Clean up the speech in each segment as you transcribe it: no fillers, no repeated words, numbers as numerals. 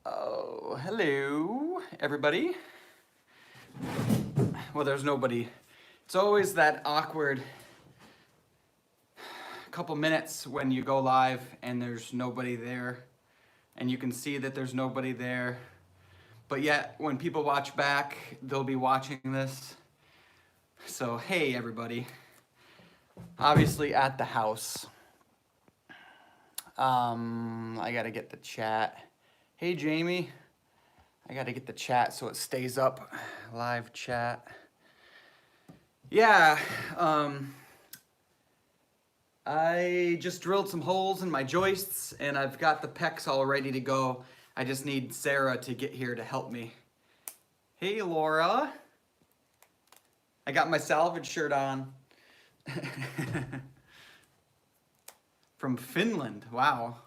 Oh, hello, everybody. Well, there's nobody. It's always that awkward couple minutes when you go live and there's nobody there, and you can see that there's nobody there. But yet, when people watch back, they'll be watching this. So, hey, everybody. Obviously at the house. I gotta get the chat. Hey, Jamie. I gotta get the chat so it stays up. Live chat. Yeah, I just drilled some holes in my joists and I've got the PEX all ready to go. I just need Sarah to get here to help me. Hey, Laura. I got my salvage shirt on. From Finland. Wow.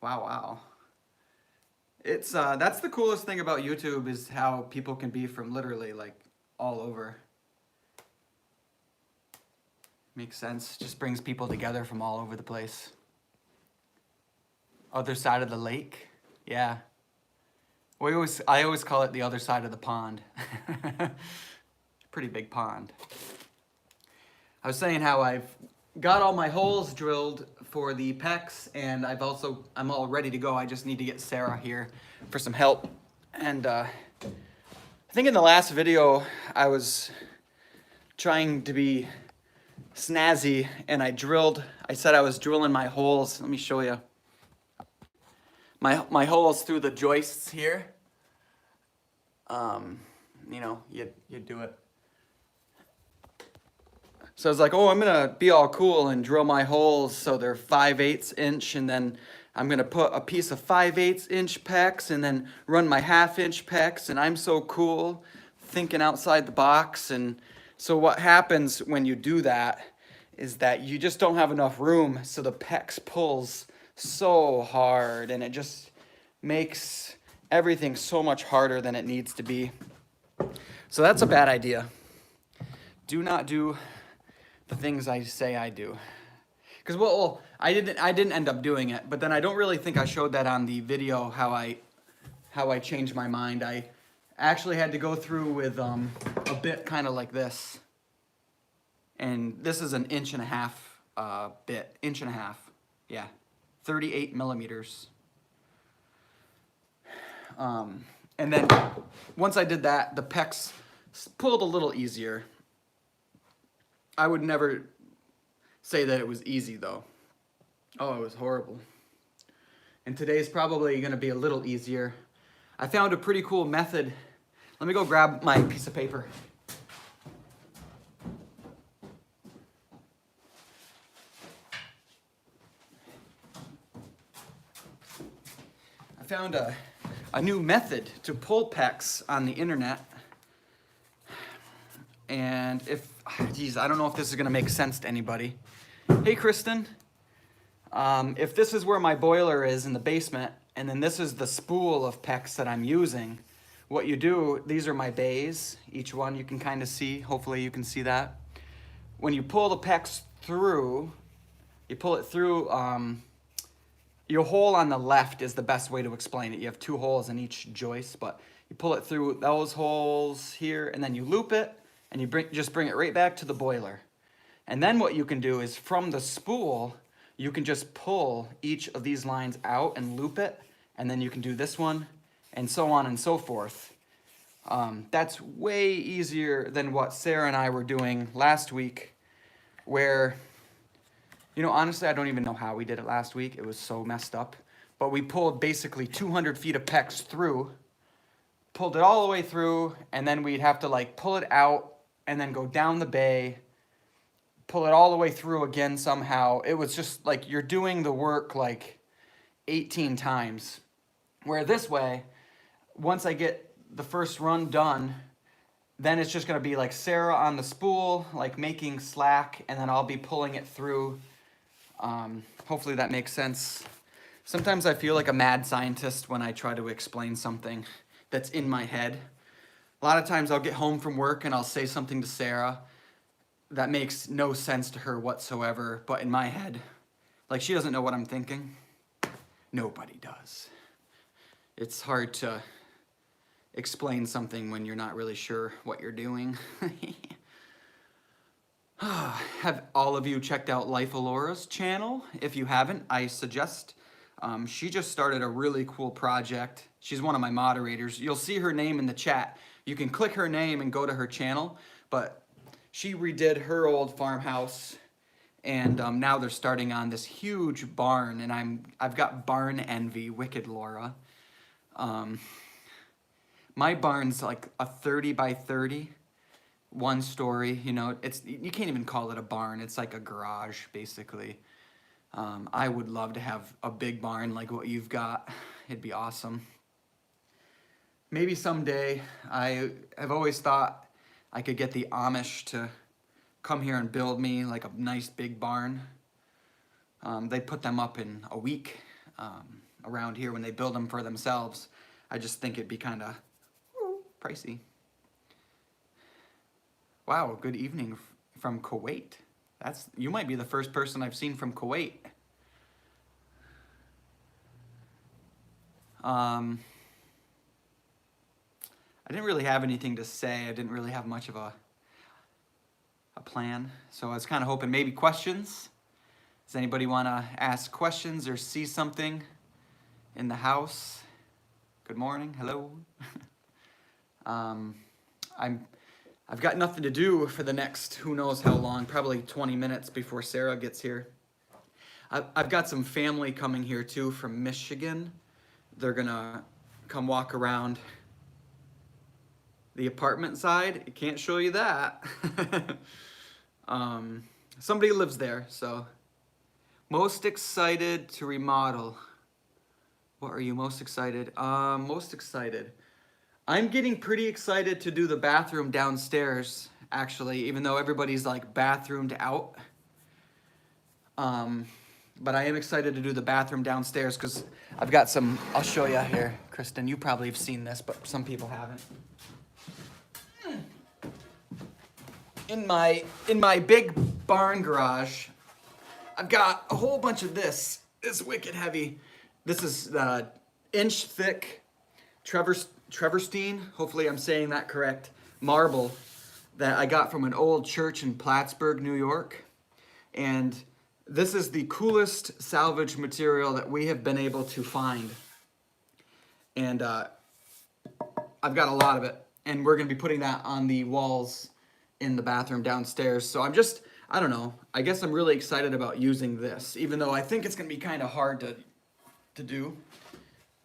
Wow. It's that's the coolest thing about YouTube, is how people can be from literally like all over. Makes sense. Just brings people together from all over the place. Other side of the lake. Yeah. I always call it the other side of the pond. Pretty big pond. I was saying how I've got all my holes drilled for the PEX, and I'm all ready to go. I just need to get Sarah here for some help. And I think in the last video I was trying to be snazzy, and I said I was drilling my holes. Let me show you. My holes through the joists here. You know, you do it. So I was like, oh, I'm gonna be all cool and drill my holes so they're 5/8 inch, and then I'm gonna put a piece of 5/8 inch PEX and then run my 1/2 inch PEX, and I'm so cool, thinking outside the box. And so what happens when you do that is that you just don't have enough room, so the PEX pulls so hard, and it just makes everything so much harder than it needs to be. So that's a bad idea. Do not do the things I say I do. Because well, I didn't end up doing it, but then I don't really think I showed that on the video how I changed my mind. I actually had to go through with a bit kind of like this. And this is an 1.5 inch bit. 1.5 inch. Yeah. 38 millimeters. And then once I did that, the PEX pulled a little easier. I would never say that it was easy though. Oh, it was horrible. And today's probably gonna be a little easier. I found a pretty cool method. Let me go grab my piece of paper. I found a new method to pull PEX on the internet. And I don't know if this is gonna make sense to anybody. Hey, Kristen. If this is where my boiler is in the basement, and then this is the spool of PEX that I'm using, what you do, these are my bays. Each one you can kind of see, hopefully you can see that. When you pull the PEX through, you pull it through, your hole on the left is the best way to explain it. You have 2 holes in each joist, but you pull it through those holes here, and then you loop it, and you just bring it right back to the boiler. And then what you can do is from the spool, you can just pull each of these lines out and loop it, and then you can do this one, and so on and so forth. That's way easier than what Sarah and I were doing last week, where, you know, honestly, I don't even know how we did it last week. It was so messed up. But we pulled basically 200 feet of PEX through, pulled it all the way through, and then we'd have to like pull it out and then go down the bay, pull it all the way through again somehow. It was just like you're doing the work like 18 times. Where this way, once I get the first run done, then it's just gonna be like Sarah on the spool, like making slack, and then I'll be pulling it through. Hopefully that makes sense. Sometimes I feel like a mad scientist when I try to explain something that's in my head. A lot of times I'll get home from work and I'll say something to Sarah that makes no sense to her whatsoever, but in my head, like she doesn't know what I'm thinking. Nobody does. it's hard to explain something when you're not really sure what you're doing. Have all of you checked out Life Alora's channel? If you haven't, I suggest. She just started a really cool project. She's one of my moderators. You'll see her name in the chat. You can click her name and go to her channel, but she redid her old farmhouse, and now they're starting on this huge barn, and I've got barn envy, wicked Laura. My barn's like a 30 by 30, one story, you know, you can't even call it a barn. It's like a garage, basically. I would love to have a big barn like what you've got. It'd be awesome. Maybe someday. I have always thought I could get the Amish to come here and build me like a nice big barn. They put them up in a week around here when they build them for themselves. I just think it'd be kind of pricey. Wow, good evening from Kuwait. You might be the first person I've seen from Kuwait. I didn't really have anything to say. I didn't really have much of a plan. So I was kind of hoping maybe questions. Does anybody want to ask questions or see something in the house? Good morning. Hello. I've got nothing to do for the next who knows how long, probably 20 minutes before Sarah gets here. I've got some family coming here too from Michigan. They're gonna come walk around the apartment side. I can't show you that. Somebody lives there, so. Most excited to remodel. What are you most excited? Most excited. I'm getting pretty excited to do the bathroom downstairs, actually, even though everybody's like bathroomed out. But I am excited to do the bathroom downstairs because I've got some, I'll show you here, Kristen. You probably have seen this, but some people haven't. In my big barn garage, I've got a whole bunch of this. It's wicked heavy. This is inch thick Travertine, hopefully I'm saying that correct, marble that I got from an old church in Plattsburgh, New York. And this is the coolest salvage material that we have been able to find. And I've got a lot of it. And we're gonna be putting that on the walls in the bathroom downstairs. So I don't know, I guess I'm really excited about using this, even though I think it's gonna be kind of hard to do.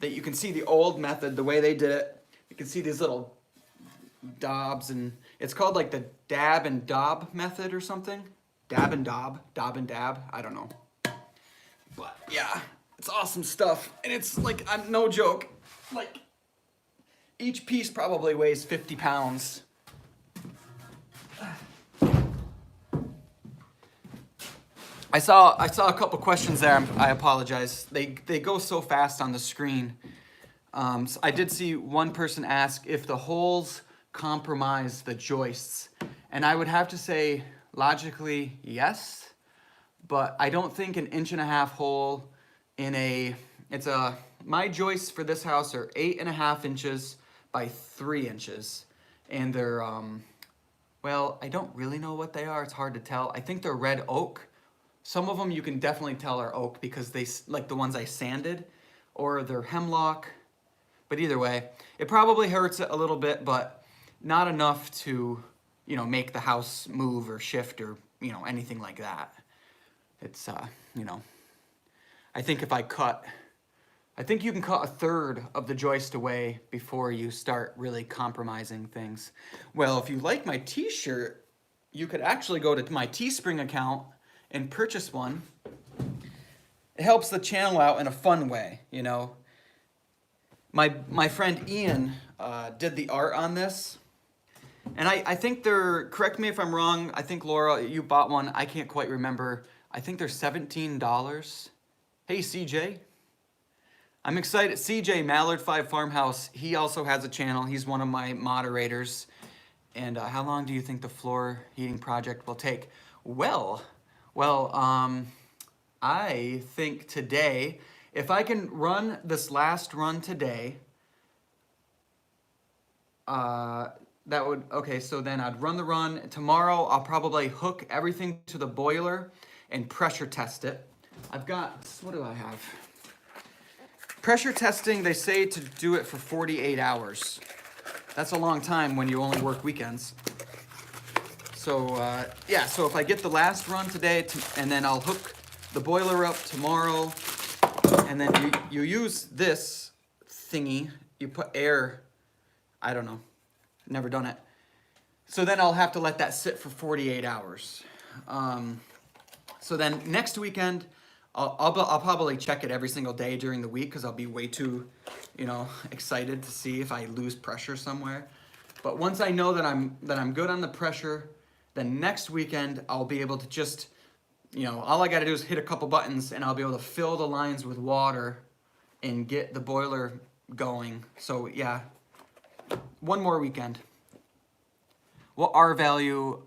That you can see the old method, the way they did it. You can see these little daubs, and it's called like the dab and daub method or something. Dab and daub, daub and dab, I don't know. But yeah, it's awesome stuff. And it's like, I'm no joke, like each piece probably weighs 50 pounds. I saw a couple questions there. I apologize. They go so fast on the screen. So I did see one person ask if the holes compromise the joists, and I would have to say logically yes, but I don't think an 1.5-inch hole in my joists for this house are 8.5 inches by 3 inches, and they're well, I don't really know what they are. It's hard to tell. I think they're red oak. Some of them you can definitely tell are oak because they, like the ones I sanded, or they're hemlock. But either way, it probably hurts a little bit, but not enough to, you know, make the house move or shift or, you know, anything like that. It's, you know, I think you can cut 1/3 of the joist away before you start really compromising things. Well, if you like my t-shirt, you could actually go to my Teespring account and purchase one. It helps the channel out in a fun way, you know. My friend Ian did the art on this, and I think correct me if I'm wrong, I think Laura, you bought one, I can't quite remember. I think they're $17. Hey CJ, I'm excited. CJ, Mallard 5 Farmhouse, he also has a channel. He's one of my moderators. And how long do you think the floor heating project will take? Well, I think today, If I can run this last run today, that would, okay, so then I'd run the run. Tomorrow I'll probably hook everything to the boiler and pressure test it. I've got, what do I have? Pressure testing, they say to do it for 48 hours. That's a long time when you only work weekends. So yeah, so if I get the last run today, and then I'll hook the boiler up tomorrow, and then you use this thingy, you put air, I don't know, never done it. So then I'll have to let that sit for 48 hours. So then next weekend, I'll probably check it every single day during the week because I'll be way too, excited to see if I lose pressure somewhere. But once I know that I'm good on the pressure, then next weekend I'll be able to just, all I got to do is hit a couple buttons and I'll be able to fill the lines with water and get the boiler going. So yeah, one more weekend. What R value,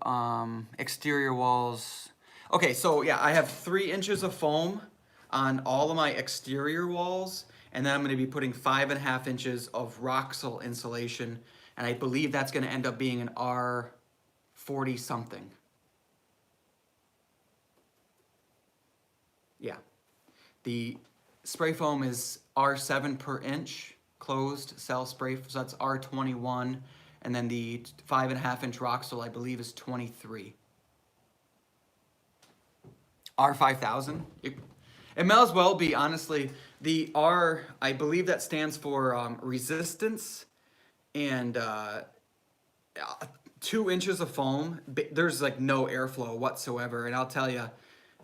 exterior walls? Okay, so yeah, I have 3 inches of foam on all of my exterior walls, and then I'm gonna be putting 5.5 inches of Roxol insulation, and I believe that's gonna end up being an R40 something. Yeah, the spray foam is R7 per inch, closed cell spray, so that's R21, and then the 5.5 inch Roxol, I believe, is 23. R5000. It might as well be, honestly. The R, I believe that stands for resistance, and 2 inches of foam. There's like no airflow whatsoever, and I'll tell you,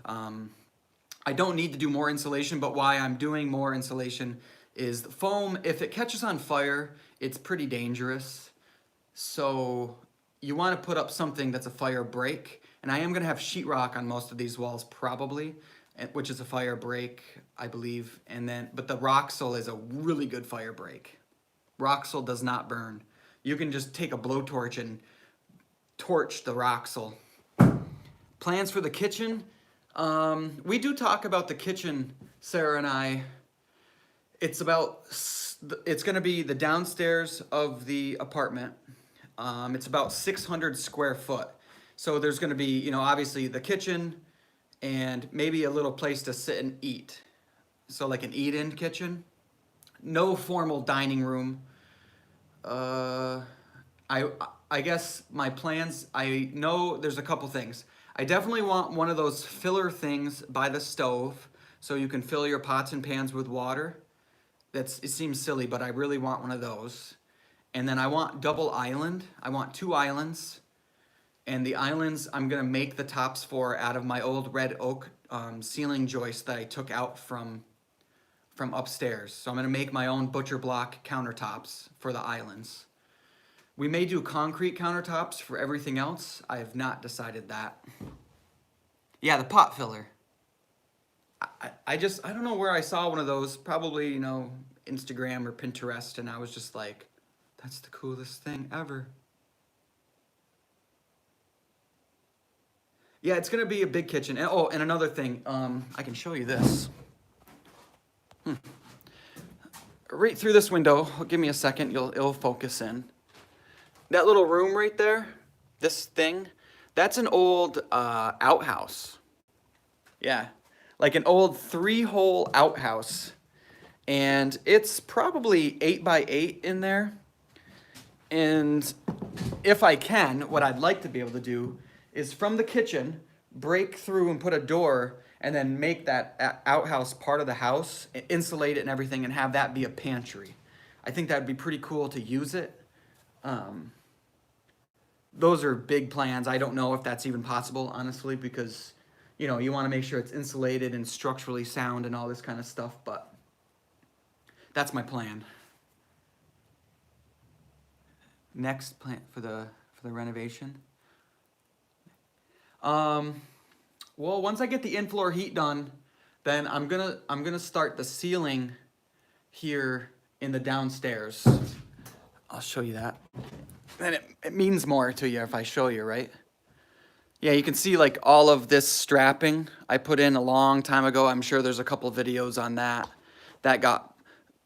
I don't need to do more insulation, but why I'm doing more insulation is the foam, if it catches on fire, it's pretty dangerous. So you want to put up something that's a fire break. And I am going to have sheetrock on most of these walls probably, which is a fire break, I believe. But the Roxol is a really good fire break. Roxol does not burn. You can just take a blowtorch and torch the Roxol. Plans for the kitchen. We do talk about the kitchen, Sarah and I. It's going to be the downstairs of the apartment. It's about 600 square foot. So there's going to be, obviously the kitchen and maybe a little place to sit and eat. So like an eat-in kitchen. No formal dining room. I guess my plans, I know there's a couple things. I definitely want one of those filler things by the stove so you can fill your pots and pans with water. It seems silly, but I really want one of those. And then I want double island. I want 2 islands. And the islands I'm gonna make the tops for out of my old red oak ceiling joist that I took out from upstairs. So I'm gonna make my own butcher block countertops for the islands. We may do concrete countertops for everything else. I have not decided that. Yeah, the pot filler. I don't know where I saw one of those, probably, Instagram or Pinterest, and I was just like, that's the coolest thing ever. Yeah, it's gonna be a big kitchen. And, and another thing, I can show you this. Right through this window, give me a second, it'll focus in. That little room right there, this thing, that's an old outhouse. Yeah, like an old 3-hole outhouse. And it's probably 8 by 8 in there. And if I can, what I'd like to be able to do is from the kitchen, break through and put a door and then make that outhouse part of the house, insulate it and everything, and have that be a pantry. I think that'd be pretty cool to use it. Those are big plans. I don't know if that's even possible, honestly, because, you want to make sure it's insulated and structurally sound and all this kind of stuff, but that's my plan. Next plan for the renovation. Well, once I get the in-floor heat done, then I'm gonna start the ceiling here in the downstairs. I'll show you that. And it means more to you if I show you, right? Yeah, you can see like all of this strapping I put in a long time ago. I'm sure there's a couple videos on that. that got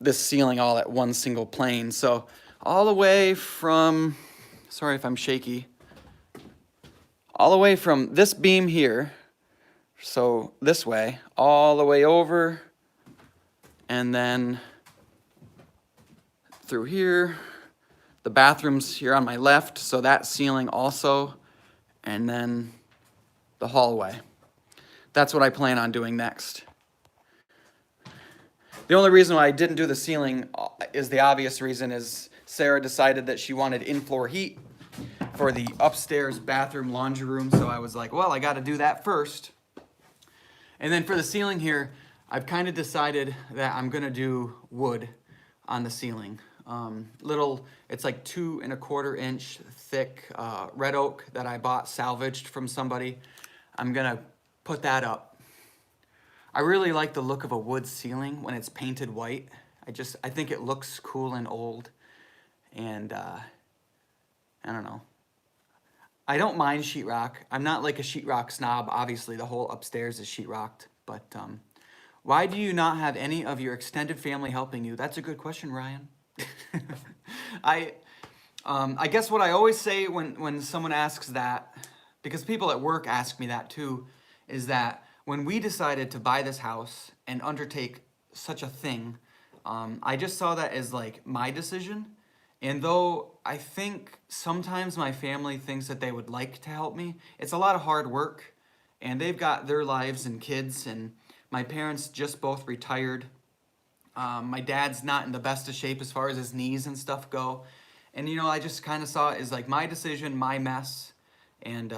this ceiling all at one single plane. So all the way from, sorry if I'm shaky, all the way from this beam here, so this way, all the way over, and then through here. The bathroom's here on my left, so that ceiling also, and then the hallway. That's what I plan on doing next. The only reason why I didn't do the ceiling is the obvious reason is Sarah decided that she wanted in-floor heat for the upstairs bathroom laundry room, so I was like, well, I got to do that first. And then for the ceiling here, I've kind of decided that I'm going to do wood on the ceiling. It's like 2 1/4 inch thick red oak that I bought salvaged from somebody. I'm gonna put that up. I really like the look of a wood ceiling when it's painted white. I think it looks cool and old, and I don't know. I don't mind sheetrock. I'm not like a sheetrock snob. Obviously, the whole upstairs is sheetrocked, but why do you not have any of your extended family helping you? That's a good question, Ryan. I guess what I always say when someone asks that, because people at work ask me that too, is that when we decided to buy this house and undertake such a thing, I just saw that as like my decision. And though I think sometimes my family thinks that they would like to help me, it's a lot of hard work, and they've got their lives and kids, and my parents just both retired. My dad's not in the best of shape as far as his knees and stuff go. And, you know, I just kind of saw it as like my decision, my mess. And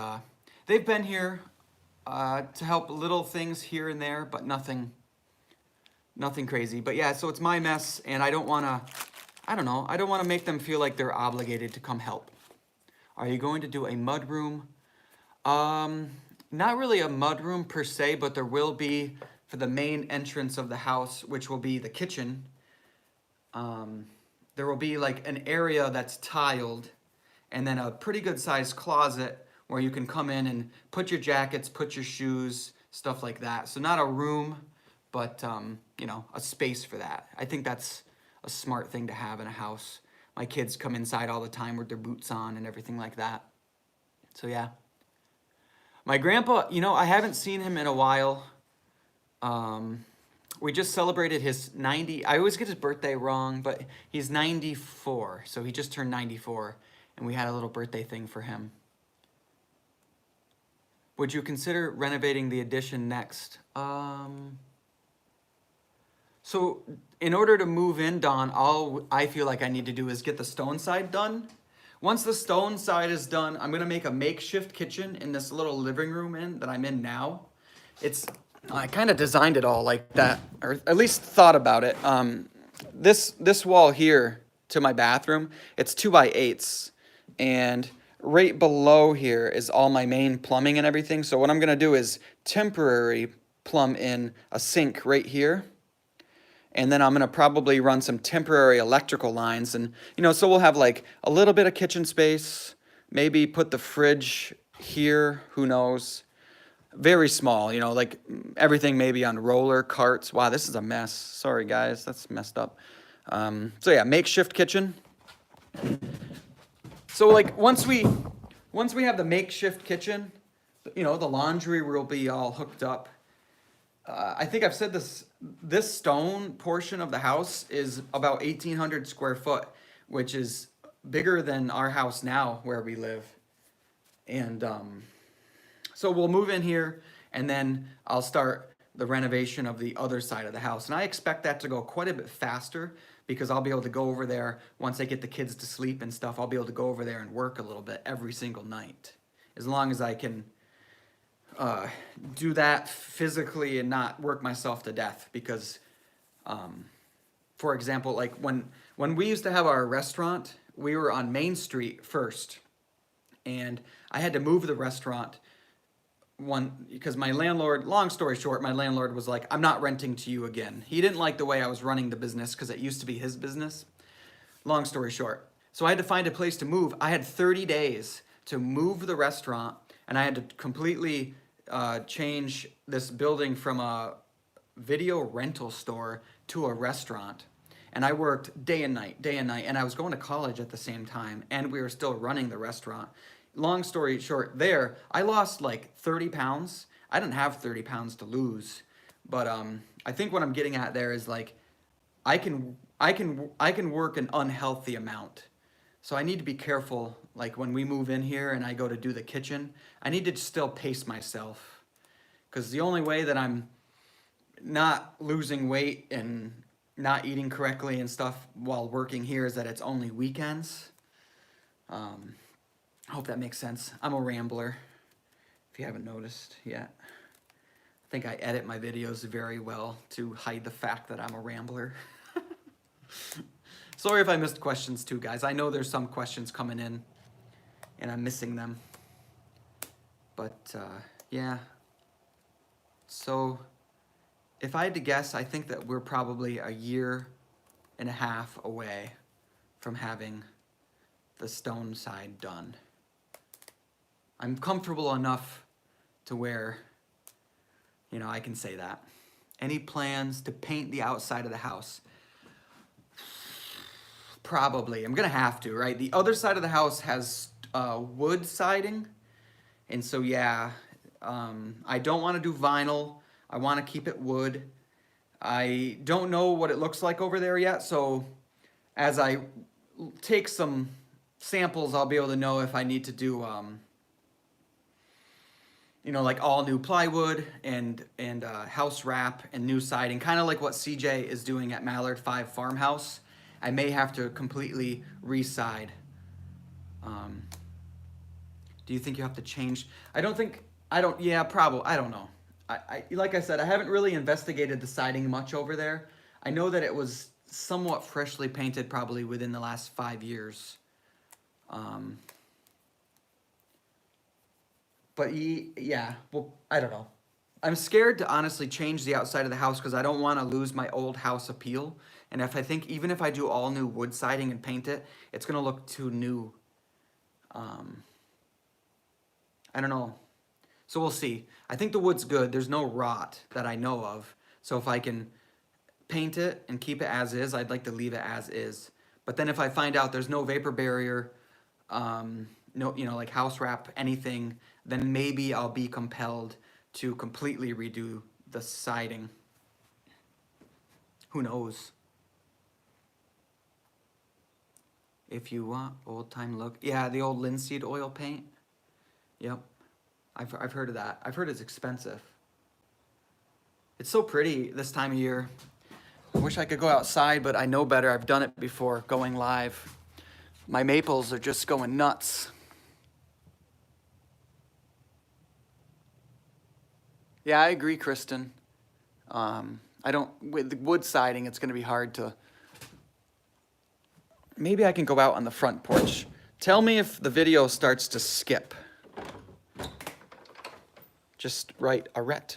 they've been here to help little things here and there, but nothing crazy. But yeah, so it's my mess, and I don't want to make them feel like they're obligated to come help. Are you going to do a mud room? Not really a mud room per se, but there will be for the main entrance of the house, which will be the kitchen. There will be like an area that's tiled, and then a pretty good sized closet where you can come in and put your jackets, put your shoes, stuff like that. So not a room, but you know, a space for that. I think that's a smart thing to have in a house. My kids come inside all the time with their boots on and everything like that. So yeah. My grandpa, you know, I haven't seen him in a while. We just celebrated his 90, I always get his birthday wrong, but he's 94, so he just turned 94, and we had a little birthday thing for him. Would you consider renovating the addition next? So in order to move in, Dawn, all I feel like I need to do is get the stone side done. Once the stone side is done, I'm gonna make a makeshift kitchen in this little living room that I'm in now. I kind of designed it all like that, or at least thought about it. This wall here to my bathroom, it's 2x8s, and right below here is all my main plumbing and everything. So what I'm gonna do is temporary plumb in a sink right here, and then I'm gonna probably run some temporary electrical lines, and you know, so we'll have like a little bit of kitchen space, maybe put the fridge here, who knows. Very small, you know, like everything maybe on roller carts. Wow, this is a mess. Sorry, guys, that's messed up. So yeah, makeshift kitchen. So like once we have the makeshift kitchen, you know, the laundry will be all hooked up. I think I've said this stone portion of the house is about 1,800 square foot, which is bigger than our house now where we live. And so we'll move in here, and then I'll start the renovation of the other side of the house. And I expect that to go quite a bit faster because I'll be able to go over there once I get the kids to sleep and stuff. I'll be able to go over there and work a little bit every single night, as long as I can do that physically and not work myself to death. Because, for example, like when we used to have our restaurant, we were on Main Street first, and I had to move the restaurant because my landlord, long story short, my landlord was like, I'm not renting to you again. He didn't like the way I was running the business because it used to be his business. Long story short. So I had to find a place to move. I had 30 days to move the restaurant, and I had to completely change this building from a video rental store to a restaurant. And I worked day and night, and I was going to college at the same time, and we were still running the restaurant. Long story short, there, I lost like 30 pounds. I didn't have 30 pounds to lose, but I think what I'm getting at there is like, I can work an unhealthy amount. So I need to be careful, like when we move in here and I go to do the kitchen, I need to still pace myself. Because the only way that I'm not losing weight and not eating correctly and stuff while working here is that it's only weekends. I hope that makes sense. I'm a rambler, if you haven't noticed yet. I think I edit my videos very well to hide the fact that I'm a rambler. Sorry if I missed questions too, guys. I know there's some questions coming in and I'm missing them. But yeah. So if I had to guess, I think that we're probably a year and a half away from having the stone side done. I'm comfortable enough to where, you know, I can say that. Any plans to paint the outside of the house? Probably. I'm gonna have to, right? The other side of the house has wood siding, and so yeah, I don't want to do vinyl. I want to keep it wood. I don't know what it looks like over there yet, so as I take some samples, I'll be able to know if I need to do, you know, like all new plywood and house wrap and new siding, kind of like what CJ is doing at Mallard 5 Farmhouse. I may have to completely re-side. Do you think you have to change? Yeah, probably, I don't know. Like I said, I haven't really investigated the siding much over there. I know that it was somewhat freshly painted probably within the last 5 years. But yeah, well, I don't know. I'm scared to honestly change the outside of the house because I don't want to lose my old house appeal. And even if I do all new wood siding and paint it, it's going to look too new. I don't know. So we'll see. I think the wood's good. There's no rot that I know of. So if I can paint it and keep it as is, I'd like to leave it as is. But then if I find out there's no vapor barrier, no, you know, like house wrap, anything, then maybe I'll be compelled to completely redo the siding. Who knows? If you want old time look. Yeah, the old linseed oil paint. Yep. I've heard of that. I've heard it's expensive. It's so pretty this time of year. I wish I could go outside, but I know better. I've done it before, going live. My maples are just going nuts. Yeah, I agree, Kristen. With the wood siding, it's going to be hard to... Maybe I can go out on the front porch. Tell me if the video starts to skip. Just write arret.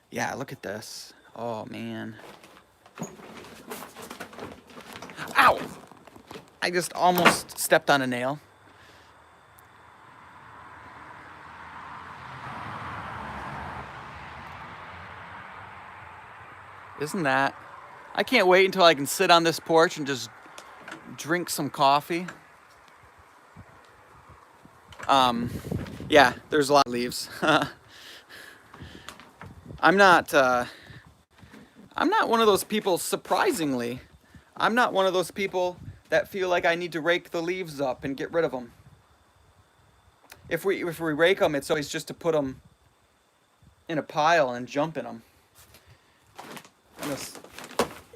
Yeah, look at this. Oh, man. Ow! I just almost stepped on a nail. Isn't that? I can't wait until I can sit on this porch and just drink some coffee. Yeah, there's a lot of leaves. I'm not one of those people, surprisingly. I'm not one of those people that feel like I need to rake the leaves up and get rid of them. If we rake them, it's always just to put them in a pile and jump in them.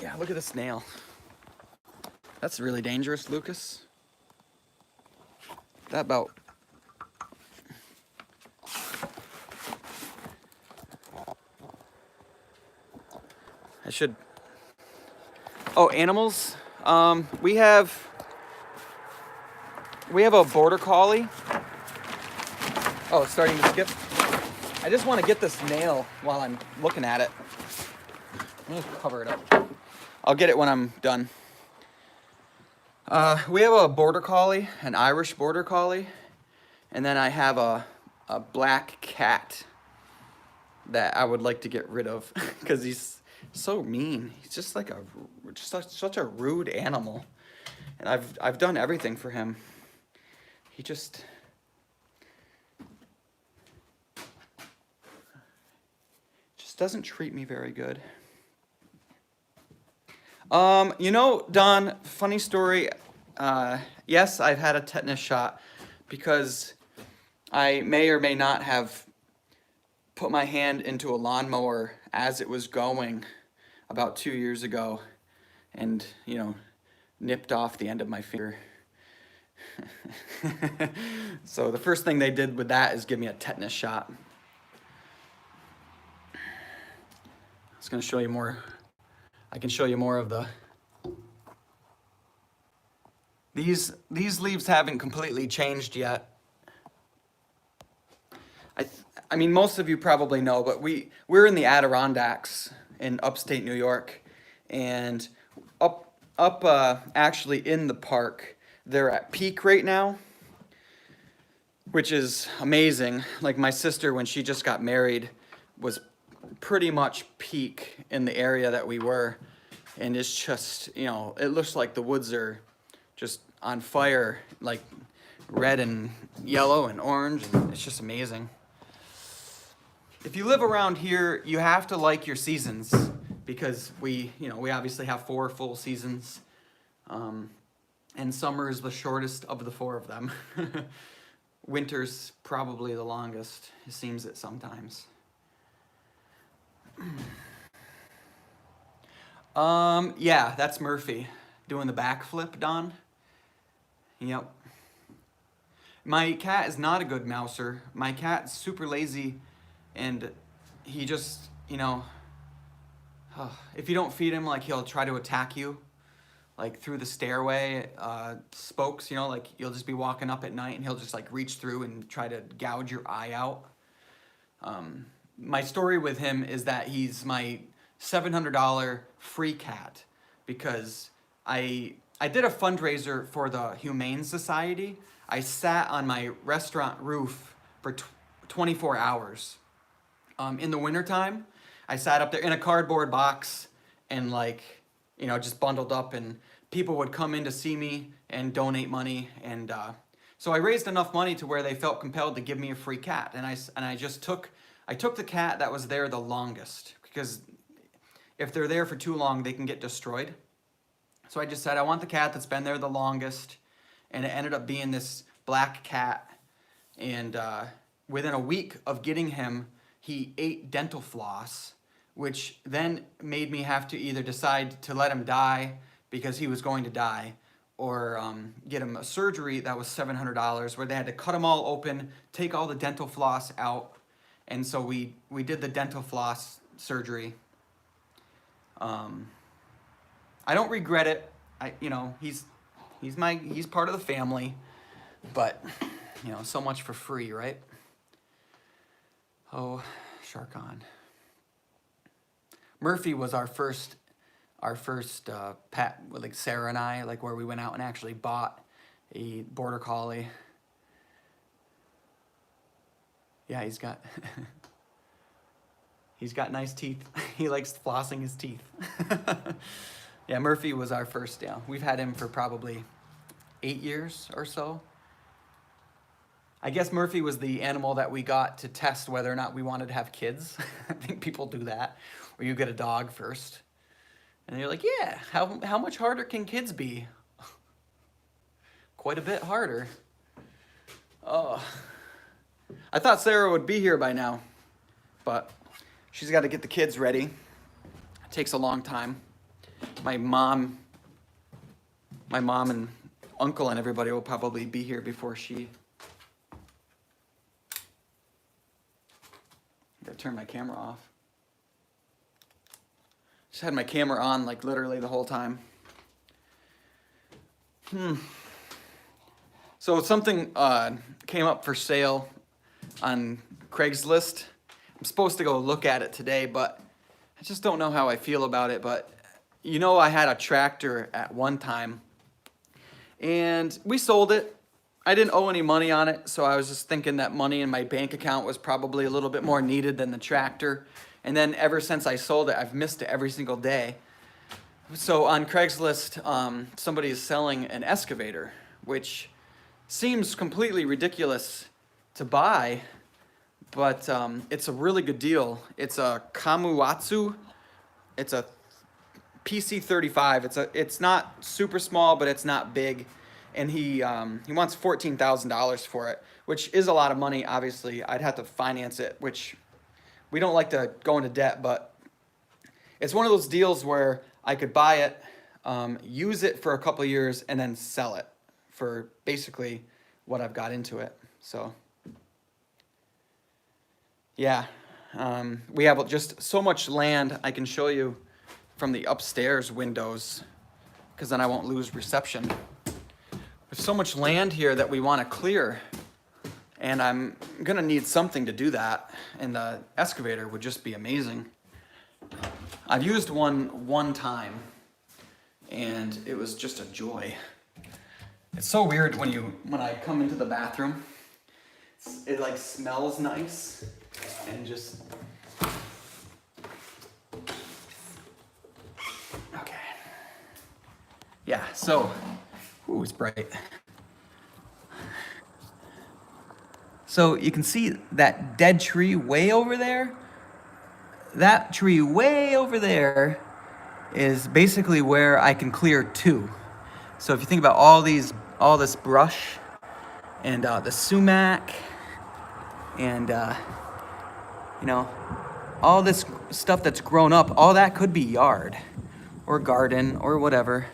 Yeah, look at this nail. That's really dangerous, Lucas. That about... I should... Oh, animals. We have a border collie. Oh, it's starting to skip. I just want to get this nail while I'm looking at it. Let me cover it up. I'll get it when I'm done. We have a border collie, an Irish border collie, and then I have a black cat that I would like to get rid of because he's So mean. He's just like such a rude animal. And I've done everything for him. He just doesn't treat me very good. You know, Don, funny story. Yes, I've had a tetanus shot because I may or may not have put my hand into a lawnmower as it was going about 2 years ago and, you know, nipped off the end of my finger. So the first thing they did with that is give me a tetanus shot. I was going to show you more. I can show you more of the... These leaves haven't completely changed yet. I mean, most of you probably know, but we're in the Adirondacks in upstate New York, and up actually in the park, they're at peak right now, which is amazing. Like my sister, when she just got married, was pretty much peak in the area that we were, and it's just, you know, it looks like the woods are just on fire, like red and yellow and orange, and it's just amazing. If you live around here, you have to like your seasons, because we obviously have 4 full seasons, and summer is the shortest of the 4 of them. Winter's probably the longest, it seems it sometimes. Yeah, that's Murphy doing the backflip, Don. Yep. My cat is not a good mouser. My cat's super lazy, and he just, you know, if you don't feed him, like, he'll try to attack you, like through the stairway spokes, you know, like you'll just be walking up at night and he'll just like reach through and try to gouge your eye out. My story with him is that he's my $700 free cat, because I did a fundraiser for the Humane Society. I sat on my restaurant roof for 24 hours. In the wintertime, I sat up there in a cardboard box and, like, you know, just bundled up, and people would come in to see me and donate money. And so I raised enough money to where they felt compelled to give me a free cat. And I took the cat that was there the longest, because if they're there for too long, they can get destroyed. So I just said, I want the cat that's been there the longest. And it ended up being this black cat. And within a week of getting him, he ate dental floss, which then made me have to either decide to let him die because he was going to die, or get him a surgery that was $700, where they had to cut him all open, take all the dental floss out. And so we did the dental floss surgery. I don't regret it. He's part of the family, but, you know, so much for free, right? Oh, shark on. Murphy was our first pet, with like Sarah and I, like where we went out and actually bought a border collie. Yeah, he's got nice teeth. He likes flossing his teeth. Yeah, Murphy was our first. Yeah, we've had him for probably 8 years or so. I guess Murphy was the animal that we got to test whether or not we wanted to have kids. I think people do that, where you get a dog first. And you're like, yeah, how much harder can kids be? Quite a bit harder. Oh, I thought Sarah would be here by now, but she's got to get the kids ready. It takes a long time. My mom and uncle and everybody will probably be here before she... I gotta turn my camera off. Just had my camera on, like, literally the whole time. So something came up for sale on Craigslist. I'm supposed to go look at it today, but I just don't know how I feel about it. But, you know, I had a tractor at one time, and we sold it. I didn't owe any money on it, so I was just thinking that money in my bank account was probably a little bit more needed than the tractor. And then ever since I sold it, I've missed it every single day. So on Craigslist, somebody is selling an excavator, which seems completely ridiculous to buy, but it's a really good deal. It's a Kamuatsu. It's a PC35. It's not super small, but it's not big. And he wants $14,000 for it, which is a lot of money. Obviously, I'd have to finance it, which we don't like to go into debt, but it's one of those deals where I could buy it, use it for a couple of years, and then sell it for basically what I've got into it. So yeah, we have just so much land. I can show you from the upstairs windows, because then I won't lose reception. There's so much land here that we want to clear, and I'm gonna need something to do that, and the excavator would just be amazing. I've used one time, and it was just a joy. It's so weird when I come into the bathroom, it like smells nice, and just, okay. Yeah, so, ooh, it's bright. So you can see that dead tree way over there. That tree way over there is basically where I can clear to. So if you think about all this brush and the sumac and you know, all this stuff that's grown up, all that could be yard or garden or whatever.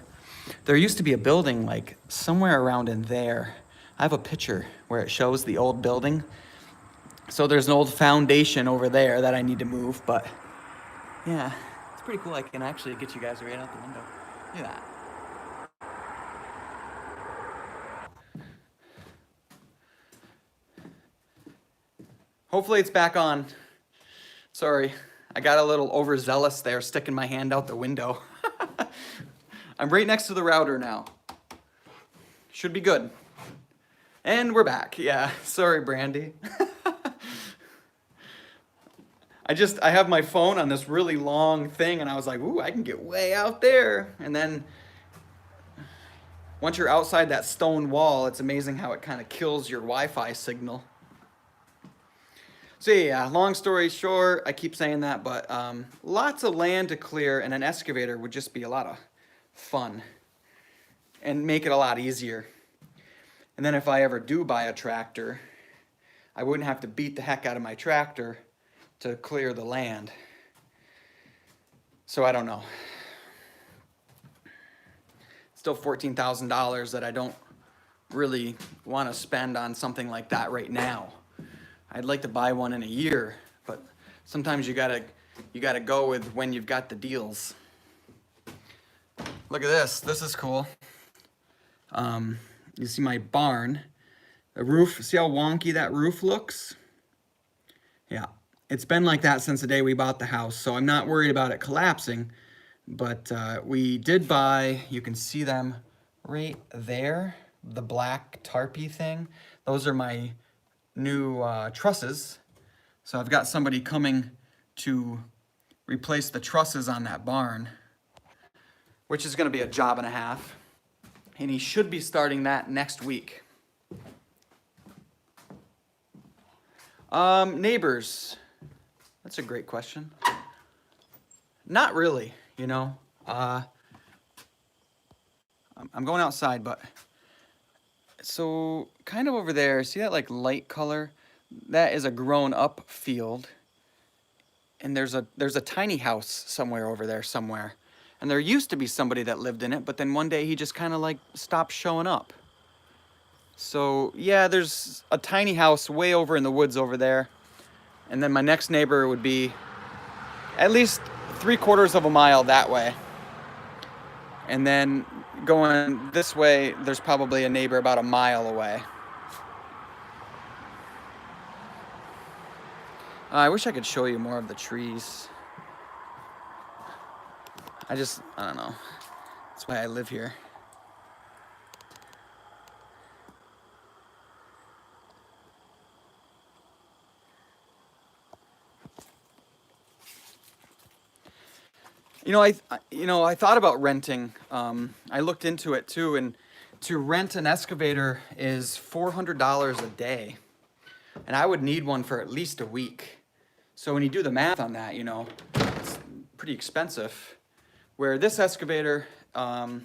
There used to be a building like somewhere around in there. I have a picture where it shows the old building. So there's an old foundation over there that I need to move, but yeah, it's pretty cool. I can actually get you guys right out the window. Look at that. Hopefully it's back on. Sorry, I got a little overzealous there, sticking my hand out the window. I'm right next to the router now. Should be good. And we're back. Yeah, sorry, Brandy. I have my phone on this really long thing, and I was like, ooh, I can get way out there. And then once you're outside that stone wall, it's amazing how it kind of kills your Wi-Fi signal. So yeah, long story short, I keep saying that, but lots of land to clear, and an excavator would just be a lot of fun and make it a lot easier. And then if I ever do buy a tractor, I wouldn't have to beat the heck out of my tractor to clear the land. So I don't know. Still $14,000 that I don't really want to spend on something like that right now. I'd like to buy one in a year, but sometimes you gotta go with when you've got the deals. Look at this. This is cool. You see my barn. The roof, see how wonky that roof looks? Yeah. It's been like that since the day we bought the house, so I'm not worried about it collapsing. But we did buy, you can see them right there, the black tarpy thing. Those are my new trusses. So I've got somebody coming to replace the trusses on that barn, which is going to be a job and a half. And he should be starting that next week. Neighbors. That's a great question. Not really, you know. I'm going outside, but so kind of over there, see that like light color? That is a grown up field. And there's a tiny house somewhere over there somewhere. And there used to be somebody that lived in it, but then one day he just kind of like stopped showing up. So yeah, there's a tiny house way over in the woods over there. And then my next neighbor would be at least 3/4 of a mile that way. And then going this way, there's probably a neighbor about a mile away. I wish I could show you more of the trees. I don't know. That's why I live here. I thought about renting. I looked into it too, and to rent an excavator is $400 a day, and I would need one for at least a week. So when you do the math on that, it's pretty expensive. Where this excavator, I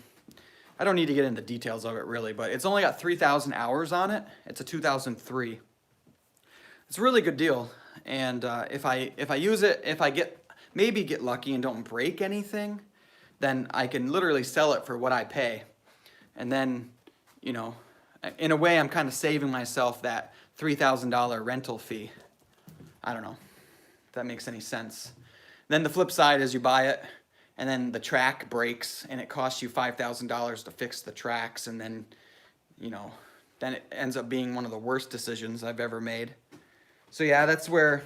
don't need to get into the details of it really, but it's only got 3,000 hours on it. It's a 2003. It's a really good deal, and if I use it, if I maybe get lucky and don't break anything, then I can literally sell it for what I pay. And then, in a way, I'm kind of saving myself that $3,000 rental fee. I don't know if that makes any sense. Then the flip side is you buy it, and then the track breaks, and it costs you $5,000 to fix the tracks, and then, then it ends up being one of the worst decisions I've ever made. So yeah, that's where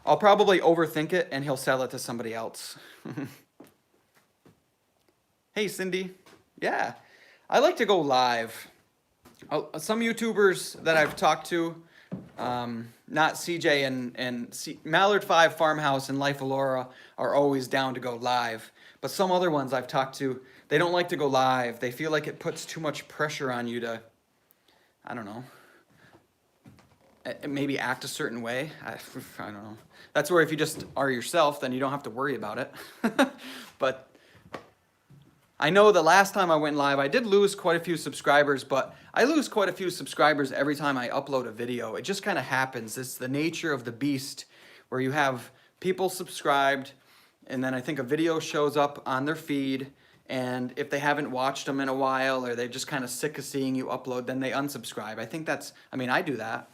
I'll probably overthink it, and he'll sell it to somebody else. Hey, Cindy. Yeah, I like to go live. Some YouTubers that I've talked to, not CJ and Mallard 5 Farmhouse and Life Alora are always down to go live. But some other ones I've talked to, they don't like to go live. They feel like it puts too much pressure on you to, I don't know, maybe act a certain way. I don't know. That's where if you just are yourself, then you don't have to worry about it. But I know the last time I went live, I did lose quite a few subscribers, but I lose quite a few subscribers every time I upload a video. It just kind of happens. It's the nature of the beast where you have people subscribed, and then I think a video shows up on their feed, and if they haven't watched them in a while, or they're just kind of sick of seeing you upload, then they unsubscribe. I do that.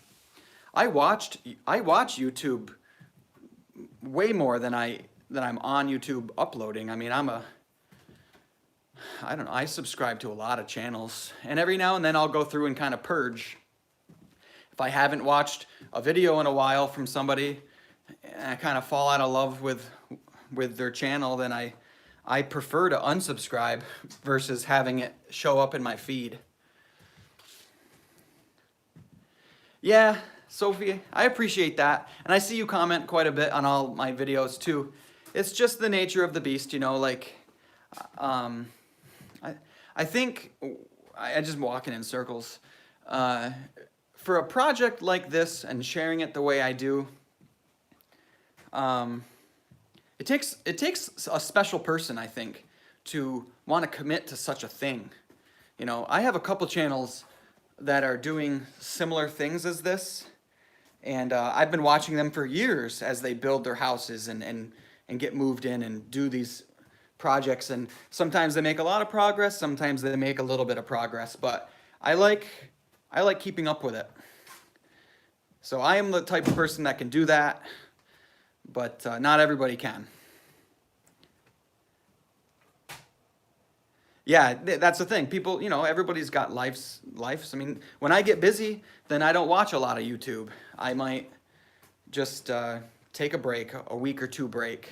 I watch YouTube way more than I'm on YouTube uploading. I don't know, I subscribe to a lot of channels, and every now and then I'll go through and kind of purge. If I haven't watched a video in a while from somebody, and I kind of fall out of love with their channel, then I prefer to unsubscribe versus having it show up in my feed. Yeah, Sophie, I appreciate that, and I see you comment quite a bit on all my videos too. It's just the nature of the beast, I think I just walking in circles. For a project like this and sharing it the way I do, it takes a special person, I think, to want to commit to such a thing. I have a couple channels that are doing similar things as this, and I've been watching them for years as they build their houses and get moved in and do these projects, and sometimes they make a lot of progress, sometimes they make a little bit of progress, but I like keeping up with it. So I am the type of person that can do that, but not everybody can. Yeah, that's the thing. People, everybody's got lives. When I get busy, then I don't watch a lot of YouTube. I might just take a break, a week or two break.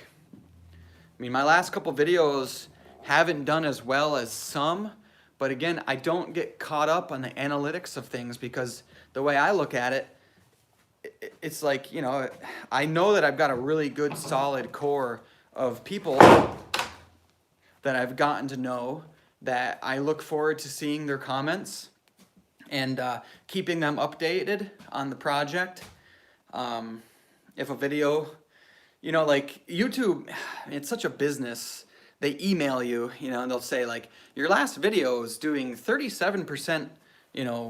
My last couple videos haven't done as well as some, but again, I don't get caught up on the analytics of things because the way I look at it, it's like, I know that I've got a really good solid core of people that I've gotten to know that I look forward to seeing their comments and keeping them updated on the project. If a video, like YouTube, it's such a business. They email you, and they'll say like, your last video is doing 37%,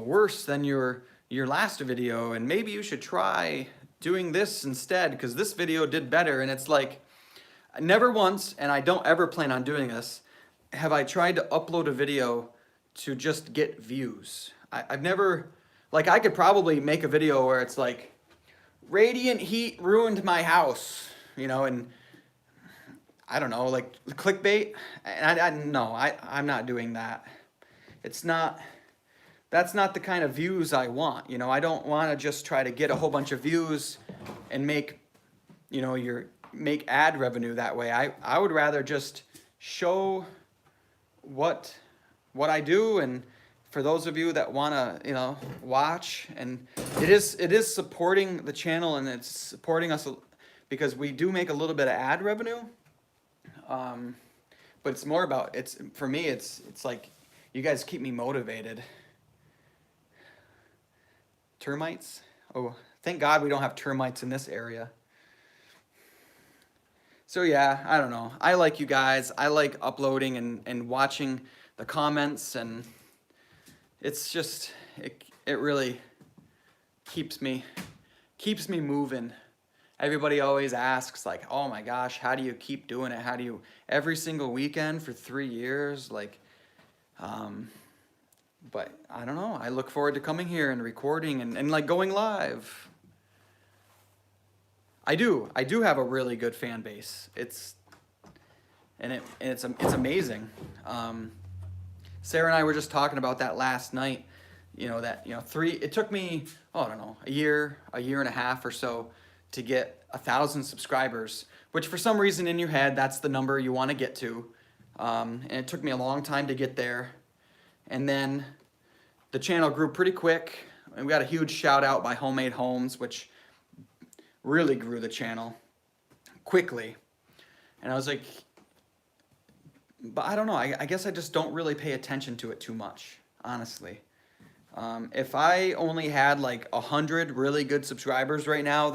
worse than your last video, and maybe you should try doing this instead because this video did better. And it's like, never once, and I don't ever plan on doing this, have I tried to upload a video to just get views. I've never, like, I could probably make a video where it's like, radiant heat ruined my house, and I don't know, like clickbait. And I'm not doing that. That's not the kind of views I want. I don't want to just try to get a whole bunch of views and make ad revenue that way. I would rather just show what I do, and for those of you that want to watch, and it is supporting the channel, and it's supporting us because we do make a little bit of ad revenue. but it's more about, for me, it's like, you guys keep me motivated. Termites? Oh, thank God we don't have termites in this area. So yeah, I don't know. I like you guys. I like uploading and watching the comments, and it's just, it really keeps me moving. Everybody always asks, like, oh my gosh, how do you keep doing it? How do you, every single weekend for 3 years? Like, but I don't know. I look forward to coming here and recording and like going live. I do have a really good fan base. It's amazing. Sarah and I were just talking about that last night. You know, that, it took me, oh, I don't know, a year and a half or so to get 1,000 subscribers, which for some reason in your head, that's the number you want to get to. And it took me a long time to get there. And then the channel grew pretty quick. And we got a huge shout out by Homemade Homes, which really grew the channel quickly. And I was like, but I don't know, I guess I just don't really pay attention to it too much, honestly. If I only had like 100 really good subscribers right now,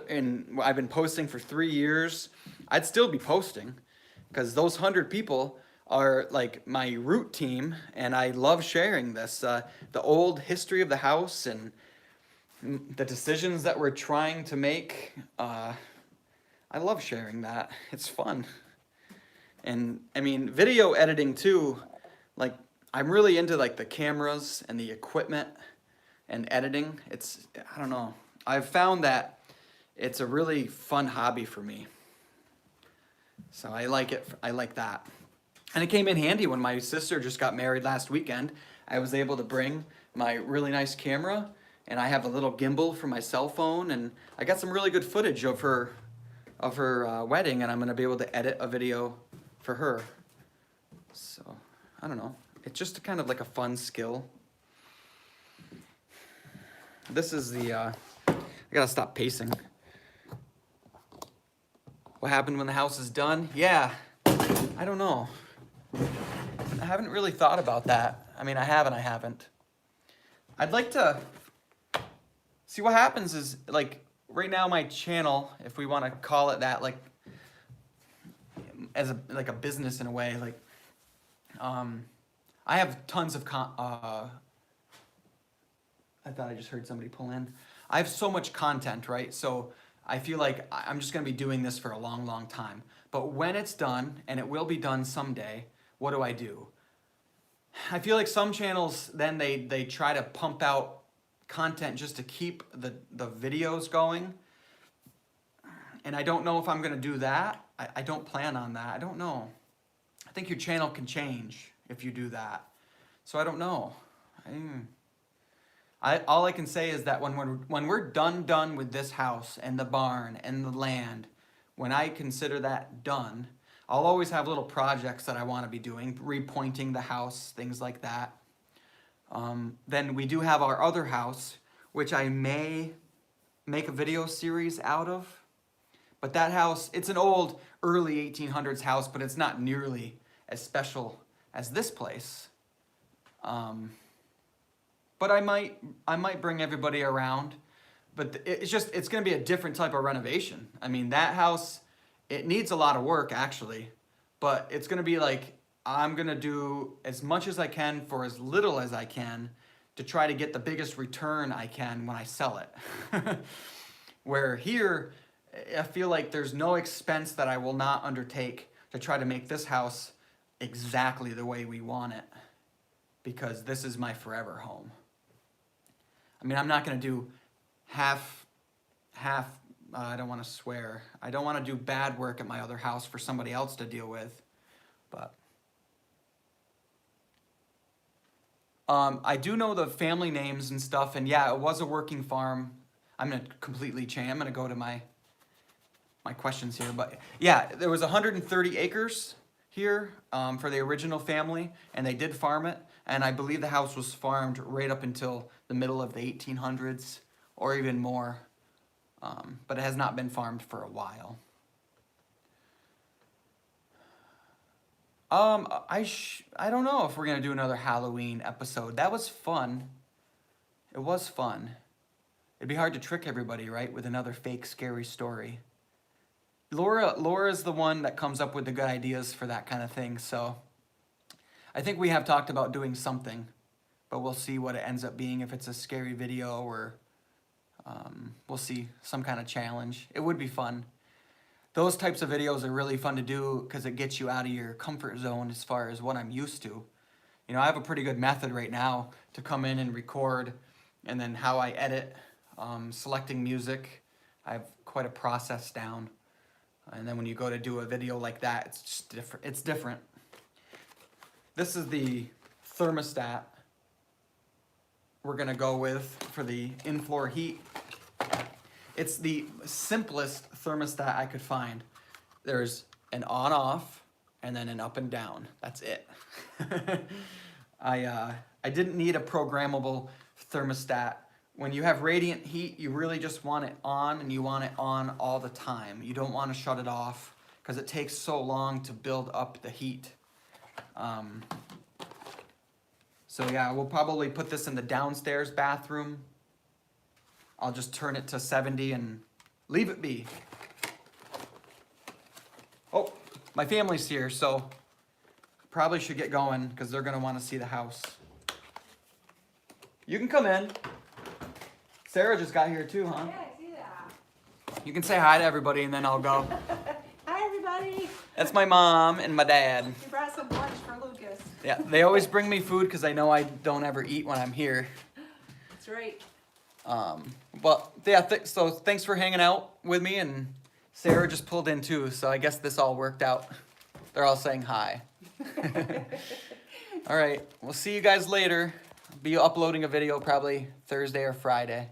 and I've been posting for 3 years, I'd still be posting, because those 100 people are like my root team, and I love sharing this, the old history of the house and the decisions that we're trying to make. I love sharing that. It's fun. And I mean, video editing too, like, I'm really into like the cameras and the equipment and editing. I don't know. I've found that it's a really fun hobby for me. So I like it. I like that. And it came in handy when my sister just got married last weekend. I was able to bring my really nice camera, and I have a little gimbal for my cell phone, and I got some really good footage of her wedding, and I'm going to be able to edit a video for her. So, I don't know. It's just kind of like a fun skill. This is I gotta stop pacing. What happened when the house is done? Yeah, I don't know. I haven't really thought about that. I mean, I haven't. I'd like to see what happens is, like, right now my channel, if we want to call it that, like, as a business in a way, like, I have tons of I thought I just heard somebody pull in. I have so much content, right? So I feel like I'm just going to be doing this for a long, long time. But when it's done, and it will be done someday, what do? I feel like some channels, then they try to pump out content just to keep the videos going. And I don't know if I'm going to do that. I don't plan on that. I don't know. I think your channel can change if you do that. So I don't know. All I can say is that when we're done with this house and the barn and the land, when I consider that done, I'll always have little projects that I want to be doing, repointing the house, things like that. Then we do have our other house, which I may make a video series out of. But that house, it's an old, early 1800s house, but it's not nearly as special as this place. But I might bring everybody around. But it's going to be a different type of renovation. I mean, that house, it needs a lot of work, actually. But it's going to be like, I'm going to do as much as I can for as little as I can to try to get the biggest return I can when I sell it. Where here, I feel like there's no expense that I will not undertake to try to make this house exactly the way we want it, because this is my forever home. I mean, I'm not going to do half, I don't want to swear. I don't want to do bad work at my other house for somebody else to deal with, but I do know the family names and stuff, and yeah, it was a working farm. I'm going to completely change. I'm going to go to my questions here, but yeah, there was 130 acres here for the original family, and they did farm it, and I believe the house was farmed right up until the middle of the 1800s or even more, but it has not been farmed for a while. I don't know if we're gonna do another Halloween episode. That was fun. It was fun. It'd be hard to trick everybody, right, with another fake scary story. Laura's the one that comes up with the good ideas for that kind of thing, so I think we have talked about doing something, but we'll see what it ends up being, if it's a scary video or we'll see, some kind of challenge. It would be fun. Those types of videos are really fun to do because it gets you out of your comfort zone as far as what I'm used to. You know, I have a pretty good method right now to come in and record, and then how I edit, selecting music. I have quite a process down. And then when you go to do a video like that, it's just different. It's different. This is the thermostat we're gonna go with for the in-floor heat. It's the simplest thermostat I could find. There's an on-off and then an up and down. That's it. I didn't need a programmable thermostat. When you have radiant heat, you really just want it on, and you want it on all the time. You don't want to shut it off because it takes so long to build up the heat. So yeah, we'll probably put this in the downstairs bathroom. I'll just turn it to 70 and leave it be. Oh, my family's here, so probably should get going because they're gonna want to see the house. You can come in. Sarah just got here too, huh? Yeah, I see that. You can say hi to everybody and then I'll go. Hi, everybody. That's my mom and my dad. You brought some lunch for Lucas. Yeah, they always bring me food because I know I don't ever eat when I'm here. That's right. But yeah, so thanks for hanging out with me, and Sarah just pulled in too, so I guess this all worked out. They're all saying hi. All right, we'll see you guys later. Be uploading a video probably Thursday or Friday.